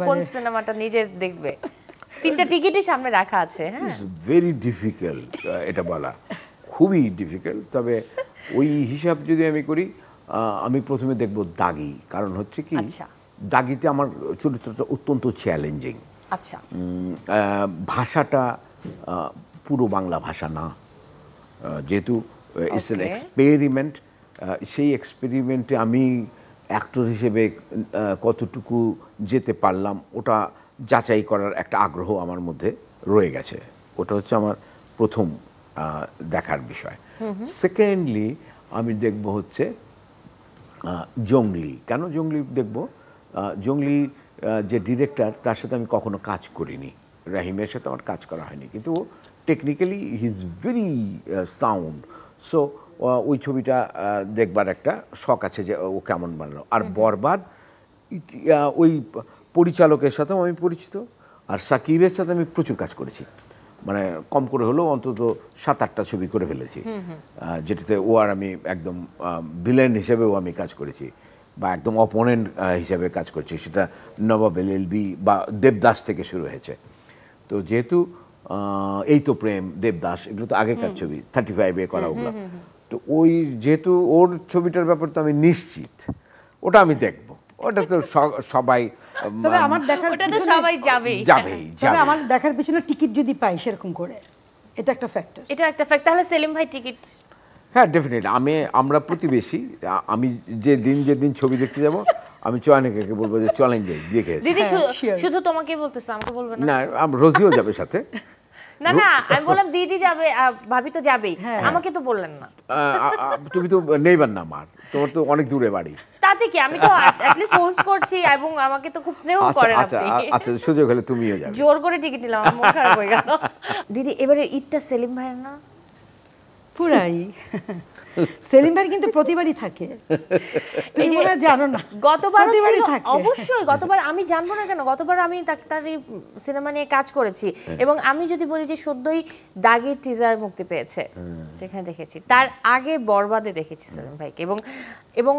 কোন সিনেমাটা নিজে দেখবে? 3টা টিকিটই সামনে রাখা আছে। হ্যাঁ, ভেরি ডিফিকাল্ট এটা বলা, খুবই ডিফিকাল্ট। তবে ওই হিসাব যদি আমি করি, আমি প্রথমে দেখব দাগি। কারণ হচ্ছে কি, দাগিতে আমার চরিত্রটা অত্যন্ত চ্যালেঞ্জিং। আচ্ছা, ভাষাটা পুরো বাংলা ভাষা না, যেহেতু ইটস অ্যান এক্সপেরিমেন্ট। সেই এক্সপেরিমেন্টে আমি অ্যাক্টর হিসেবে কতটুকু যেতে পারলাম ওটা যাচাই করার একটা আগ্রহ আমার মধ্যে রয়ে গেছে। ওটা হচ্ছে আমার প্রথম দেখার বিষয়। সেকেন্ডলি আমি দেখব হচ্ছে জংলি। কেন জংলি দেখব? জংলি যে ডিরেক্টর, তার সাথে আমি কখনো কাজ করিনি, রাহিমের সাথে আমার কাজ করা হয়নি, কিন্তু technically he is very sound. So ওই ছবিটা দেখবার একটা শখ আছে যে ও কেমন বানালো। আর বরবাদ, ওই পরিচালকের সাথেও আমি পরিচিত, আর সাকিবের সাথে আমি প্রচুর কাজ করেছি, মানে কম করে হলেও অন্তত 7-8টা ছবি করে ফেলেছি, যেটাতে ও আর আমি একদম ভিলেন হিসেবেও আমি কাজ করেছি, বা একদম অপোনেন্ট হিসেবে কাজ করছি। সেটা নবাব এলএলবি বা দেবদাস থেকে শুরু হয়েছে। তো যেহেতু এই তো প্রেম, দেবদাস, এগুলো তো আগেকার ছবি, 35-এ করা ওগুলো। তো ওই যেহেতু ওর ছবিটার ব্যাপারে তো আমি নিশ্চিত ওটা আমি দেখব। ওটা তো সবাই, তবে আমার দেখার ওটা তো সবাই যাবেই। তবে আমার দেখার পিছনে টিকিট যদি পাই সেরকম করে, এটা একটা ফ্যাক্টর। এটা একটা ফ্যাক্ট। তাহলে সেলিম ভাই টিকিট? হ্যাঁ, ডেফিনেট। আমরা প্রতিবেশী। আমি যেদিন ছবি দেখতে যাব, আমি চয়নিকাকে বলবো যে চলেন যাই দেখে আসি। দিদি শুধু তোমাকে বলতেছে, আমাকে বলবে না? না, রোজিও যাবে সাথে। না না, আমি বললাম দিদি যাবে, ভাবি তো যাবেই, আমাকে তো বললেন না। তুমি তো নেইবার না আমার, তোমার তো অনেক দূরে বাড়ি। তাতে কি, আমি তো অ্যাটলিস্ট হোস্ট করছি এবং আমাকে তো খুব স্নেহ করেন আপনি। আচ্ছা, সুযোগ হলে তুমিও যাবে। জোর করে টিকিট নিলাম, আমার মন খারাপ হয়ে গেল। দিদি, এবারে ঈদটা সেলিম ভাইয়ের না? পুরাই সেলিম ভাই কিন্তু প্রতিবারই থাকে, তুমি মনে জানো না? গতবার অবশ্যই, গতবার আমি জানবো না কেন, গতবার আমি তার সিনেমা নিয়ে কাজ করেছি, এবং আমি যদি বলি যে সদ্যই দাগের টিজার মুক্তি পেয়েছে, যেখানে দেখেছি, তার আগে বরবাদে দেখেছি সেলিম ভাইকে, এবং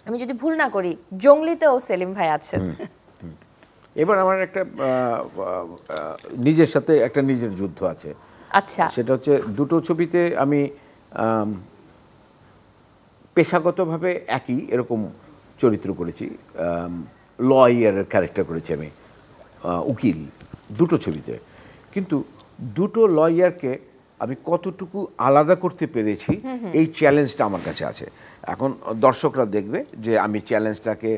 আমি যদি ভুল না করি জংলিতেও সেলিম ভাই আছেন। এবার আমার একটা নিজের সাথে একটা নিজের যুদ্ধ আছে। আচ্ছা, সেটা হচ্ছে দুটো ছবিতে আমি পেশাগতভাবে একই এরকম চরিত্র করেছি, লয়ারের ক্যারেক্টার করেছি আমি, উকিল, দুটো ছবিতে। কিন্তু দুটো লয়ারকে আমি কতটুকু আলাদা করতে পেরেছি, এই চ্যালেঞ্জটা আমার কাছে আছে। এখন দর্শকরা দেখবে যে আমি চ্যালেঞ্জটাকে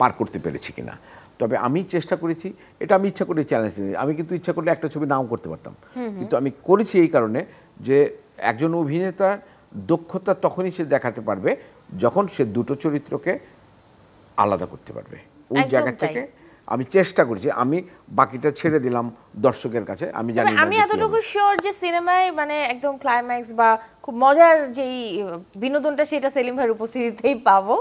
পার করতে পেরেছি কিনা। তবে আমি চেষ্টা করেছি, এটা আমি ইচ্ছা করে চ্যালেঞ্জ নিই। আমি কিন্তু ইচ্ছা করলে একটা ছবি নাও করতে পারতাম, কিন্তু আমি করেছি এই কারণে যে একজন অভিনেতার দক্ষতা তখনই সে দেখাতে পারবে যখন সে দুটো চরিত্রকে আলাদা করতে পারবে। ওই জায়গা থেকে আমি চেষ্টা করেছি, আমি বাকিটা ছেড়ে দিলাম দর্শকের কাছে। আমি জানি না, আমি এতটুকু শিওর যে সিনেমায় মানে একদম ক্লাইম্যাক্স বা খুব মজার যেই বিনোদনটা, সেটা সেলিম ভাইয়ের উপস্থিতিতেই পাবো।